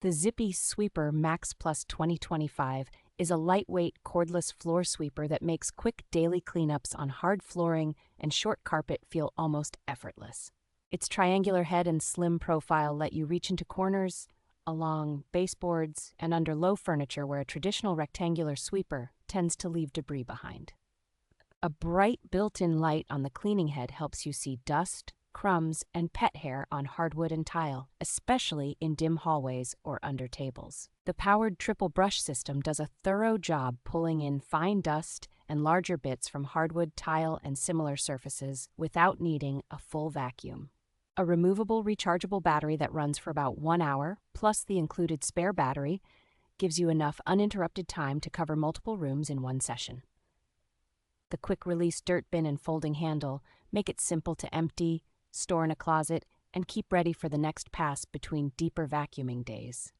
The Zippi Sweeper Max Plus 2025 is a lightweight, cordless floor sweeper that makes quick daily cleanups on hard flooring and short carpet feel almost effortless. Its triangular head and slim profile let you reach into corners, along baseboards, and under low furniture where a traditional rectangular sweeper tends to leave debris behind. A bright built-in light on the cleaning head helps you see dust, crumbs, and pet hair on hardwood and tile, especially in dim hallways or under tables. The powered triple brush system does a thorough job pulling in fine dust and larger bits from hardwood, tile, and similar surfaces without needing a full vacuum. A removable rechargeable battery that runs for about 1 hour, plus the included spare battery, gives you enough uninterrupted time to cover multiple rooms in one session. The quick-release dirt bin and folding handle make it simple to empty, store in a closet, and keep ready for the next pass between deeper vacuuming days.